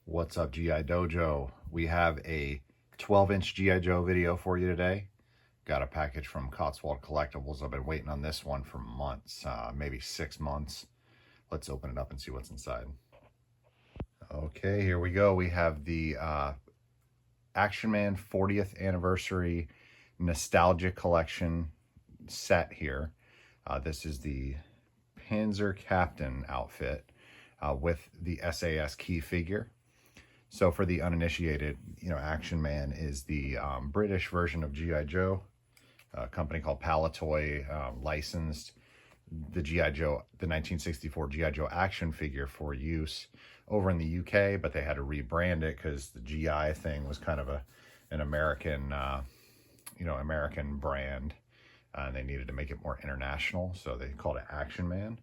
What's up, GI Dojo? We have a 12-inch GI Joe video for you today. Got a package from Cotswold Collectibles. I've been waiting on this one for months, maybe 6 months. Let's open it up and see what's inside. Okay, here we go. We have the Action Man 40th Anniversary Nostalgia Collection set here. This is the Panzer Captain outfit with the SAS key figure. So for the uninitiated, Action Man is the British version of G.I. Joe. A company called Palitoy licensed the G.I. Joe, the 1964 G.I. Joe action figure for use over in the UK, but they had to rebrand it because the GI thing was kind of an American, American brand, and they needed to make it more international, so they called it Action Man.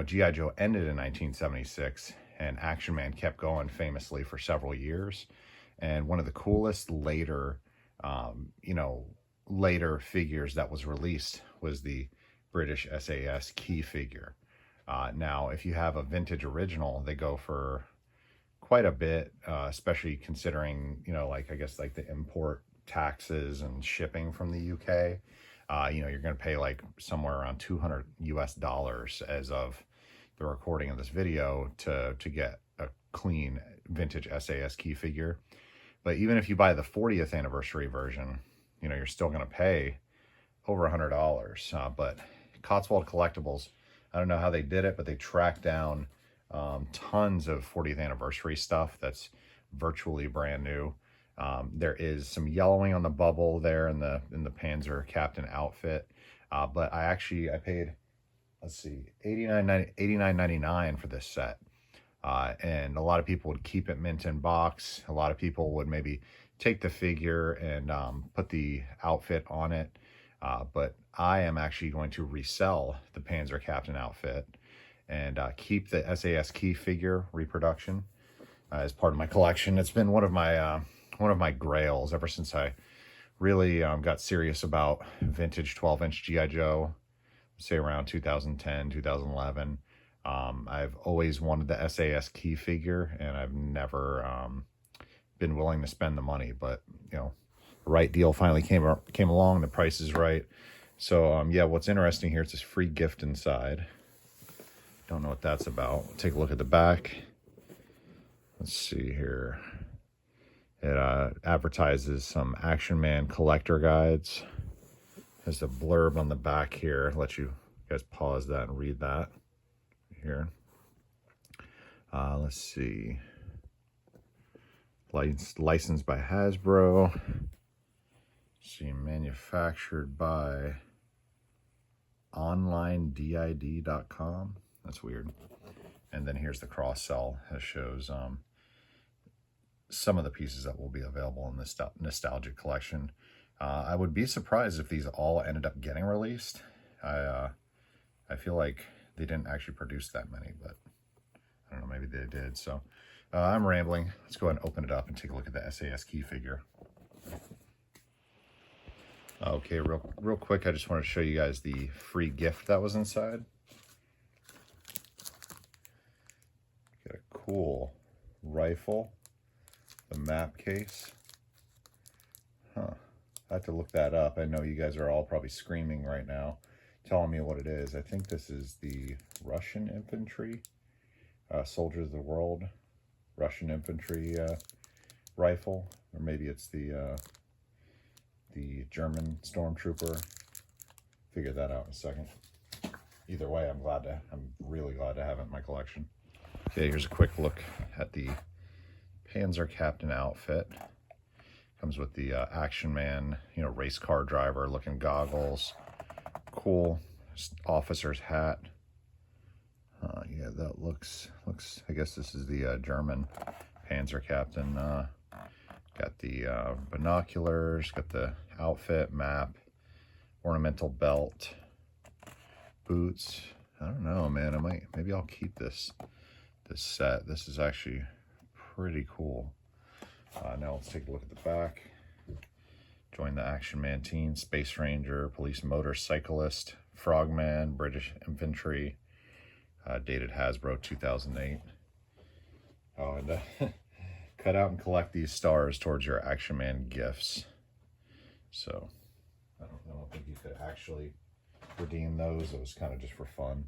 G.I. Joe ended in 1976, and Action Man kept going famously for several years. And one of the coolest later figures that was released was the British SAS key figure. Now, if you have a vintage original, they go for quite a bit, especially considering, the import taxes and shipping from the UK. You're going to pay like somewhere around $200 US as of the recording of this video to get a clean vintage SAS key figure. But even if you buy the 40th anniversary version, you're still going to pay over $100. But Cotswold Collectibles, I don't know how they did it, but they tracked down tons of 40th anniversary stuff that's virtually brand new. There is some yellowing on the bubble there in the Panzer Captain outfit, but I paid, let's see, $89.99 for this set, and a lot of people would keep it mint in box. A lot of people would maybe take the figure and put the outfit on it, but I am actually going to resell the Panzer Captain outfit and keep the SAS key figure reproduction as part of my collection. It's been one of my grails ever since I really got serious about vintage 12-inch G.I. Joe, say around 2010, 2011. I've always wanted the SAS key figure, and I've never been willing to spend the money, but the right deal finally came along. The price is right. So what's interesting here, it's this free gift inside. Don't know what that's about. Take a look at the back. Let's see here. It advertises some Action Man collector guides. There's a blurb on the back here. I'll let you guys pause that and read that here. Let's see. Licensed by Hasbro. Let's see, manufactured by onlinedid.com. That's weird. And then here's the cross sell that shows some of the pieces that will be available in this nostalgic collection. I would be surprised if these all ended up getting released. I feel like they didn't actually produce that many, but I don't know, maybe they did. So I'm rambling. Let's go ahead and open it up and take a look at the SAS key figure. Okay, real quick, I just want to show you guys the free gift that was inside. Got a cool rifle. The map case. I have to look that up. I know you guys are all probably screaming right now, telling me what it is. I think this is the Russian infantry, Soldiers of the World, Russian infantry rifle, or maybe it's the German stormtrooper. Figure that out in a second. Either way, I'm really glad to have it in my collection. Okay, here's a quick look at the Panzer Captain outfit. Comes with the Action Man, race car driver looking goggles. Cool officer's hat. Yeah, that looks, I guess this is the German Panzer Captain. Got the binoculars, got the outfit, map, ornamental belt, boots. I don't know, man. Maybe I'll keep this set. This is actually pretty cool. Now let's take a look at the back. Join the Action Man team: Space Ranger, Police Motorcyclist, Frogman, British Infantry, dated Hasbro 2008. Oh, and cut out and collect these stars towards your Action Man gifts. So I don't think you could actually redeem those. It was kind of just for fun.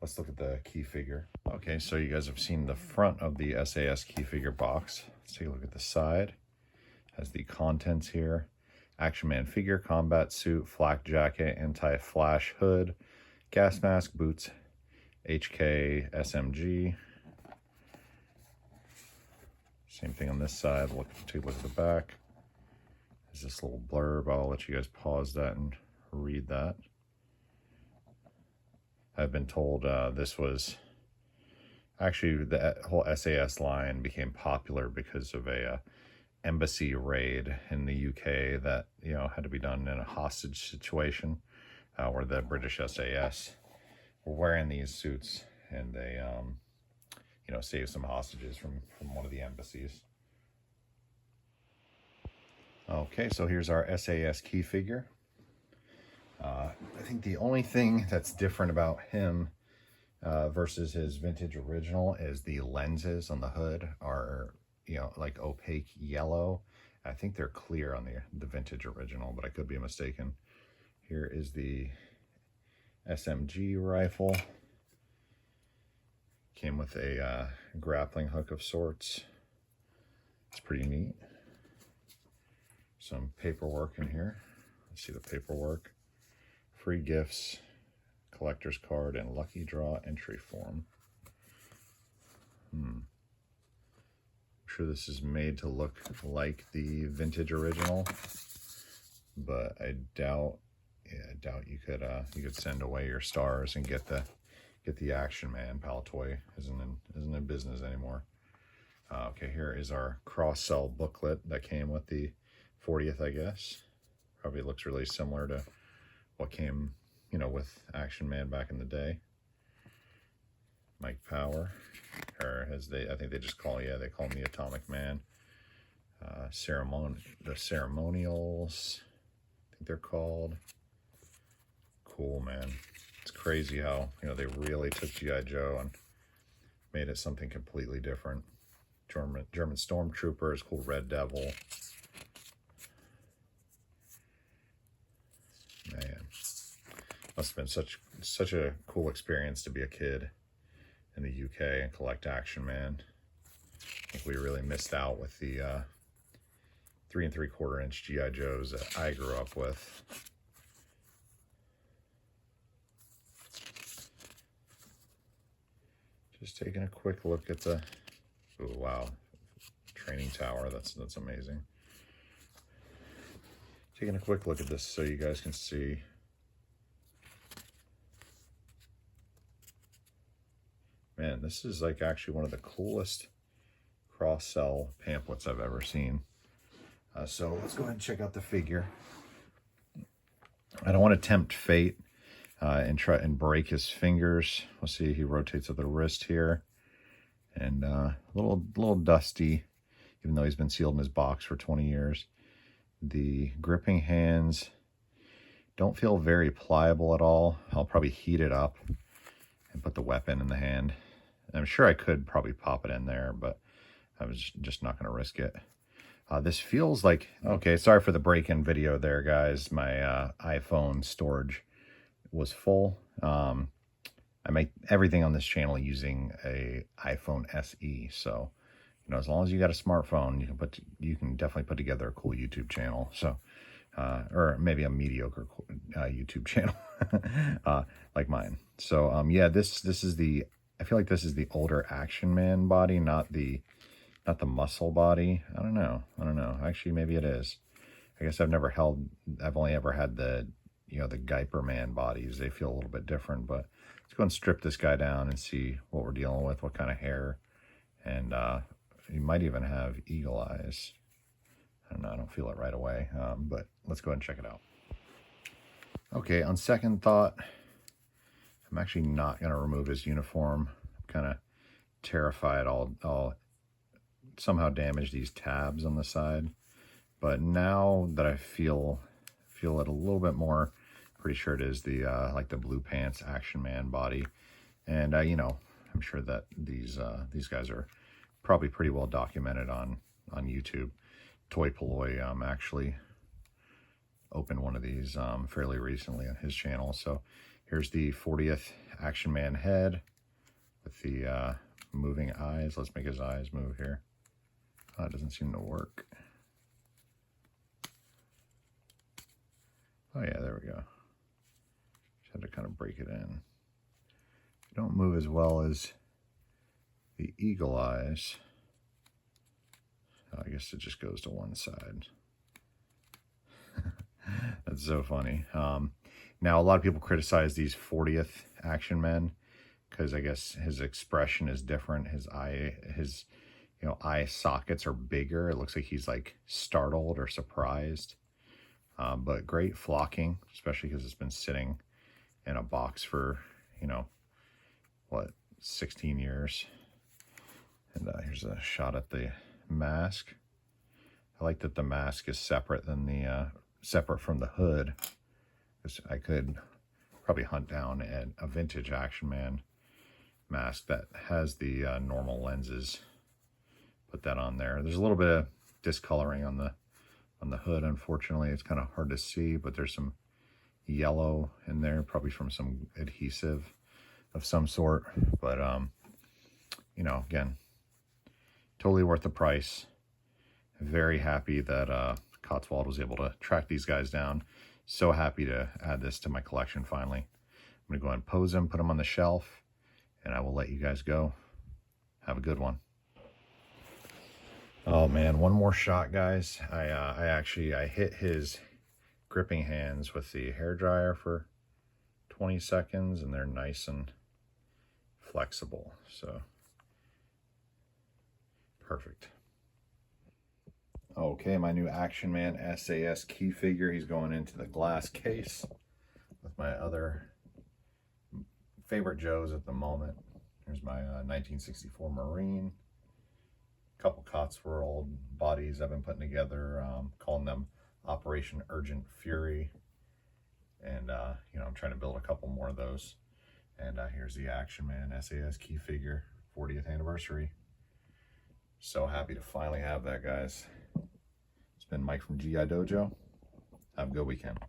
Let's look at the key figure. Okay, so you guys have seen the front of the SAS key figure box. Let's take a look at the side. Has the contents here. Action Man figure, combat suit, flak jacket, anti-flash hood, gas mask, boots, HK SMG. Same thing on this side. Take a look at the back. There's this little blurb. I'll let you guys pause that and read that. I've been told this was actually, the whole SAS line became popular because of a embassy raid in the UK that, you know, had to be done in a hostage situation where the British SAS were wearing these suits, and they you know, saved some hostages from one of the embassies. Okay, so here's our SAS key figure. I think the only thing that's different about him versus his vintage original is the lenses on the hood are, you know, like opaque yellow. I think they're clear on the vintage original, but I could be mistaken. Here is the SMG rifle. Came with a grappling hook of sorts. It's pretty neat. Some paperwork in here. Let's see the paperwork. Free gifts, collector's card, and lucky draw entry form. I'm sure this is made to look like the vintage original, but I doubt you could send away your stars and get the Action Man. Palatoy isn't in business anymore. Okay, here is our cross-sell booklet that came with the 40th, I guess. Probably looks really similar to what came, you know, with Action Man back in the day. Mike Power, or as I think they just call, they call him the Atomic Man. The ceremonials, I think they're called. Cool, man. It's crazy how, you know, they really took G.I. Joe and made it something completely different. German Stormtroopers, cool Red Devil. Man, must have been such a cool experience to be a kid in the UK and collect Action Man. I think we really missed out with the 3 3/4 inch G.I. Joes that I grew up with. Just taking a quick look at the, oh wow, training tower. That's amazing. Taking a quick look at this so you guys can see. Man, this is like actually one of the coolest cross-sell pamphlets I've ever seen. So let's go ahead and check out the figure. I don't want to tempt fate and try and break his fingers. We'll see, he rotates at the wrist here. And a little dusty, even though he's been sealed in his box for 20 years. The gripping hands don't feel very pliable at all. I'll probably heat it up and put the weapon in the hand. I'm sure I could probably pop it in there, but I was just not going to risk it. This feels like, okay, sorry for the break-in video there, guys. My iPhone storage was full. I make everything on this channel using a iPhone SE, so you know, as long as you got a smartphone, you can definitely put together a cool YouTube channel. So, or maybe a mediocre YouTube channel like mine. So, yeah, this is the, I feel like this is the older Action Man body, not the muscle body. I don't know. Actually, maybe it is. I guess I've only ever had the, you know, the Guyper Man bodies. They feel a little bit different, but let's go and strip this guy down and see what we're dealing with, what kind of hair, and he might even have eagle eyes. I don't know, I don't feel it right away, but let's go ahead and check it out. Okay, on second thought, I'm actually not going to remove his uniform. I'm kind of terrified I'll somehow damage these tabs on the side. But now that I feel it a little bit more, pretty sure it is the like the blue pants Action Man body. And you know, I'm sure that these guys are probably pretty well documented on YouTube. Toy Polloy actually opened one of these fairly recently on his channel. So here's the 40th Action Man head with the moving eyes. Let's make his eyes move here. Oh, it doesn't seem to work. Oh yeah, there we go. Just had to kind of break it in. Don't move as well as the eagle eyes. I guess it just goes to one side. That's so funny. Now, a lot of people criticize these 40th Action Men because I guess his expression is different. His eye sockets are bigger. It looks like he's like startled or surprised. But great flocking, especially because it's been sitting in a box for, you know, what, 16 years. And here's a shot at the mask. I like that the mask is separate than the separate from the hood, because I could probably hunt down a vintage Action Man mask that has the normal lenses. Put that on there. There's a little bit of discoloring on the hood. Unfortunately, it's kind of hard to see, but there's some yellow in there, probably from some adhesive of some sort. But you know, again, totally worth the price. Very happy that Cotswold was able to track these guys down. So happy to add this to my collection finally. I'm gonna go ahead and pose them, put them on the shelf, and I will let you guys go. Have a good one. Oh man, one more shot, guys. I hit his gripping hands with the hairdryer for 20 seconds, and they're nice and flexible. So perfect. Okay, my new Action Man SAS key figure. He's going into the glass case with my other favorite Joes at the moment. Here's my 1964 Marine. Couple Cotswold bodies I've been putting together, calling them Operation Urgent Fury. And, you know, I'm trying to build a couple more of those. And here's the Action Man SAS key figure, 40th anniversary. So happy to finally have that, guys. It's been Mike from GI Dojo. Have a good weekend.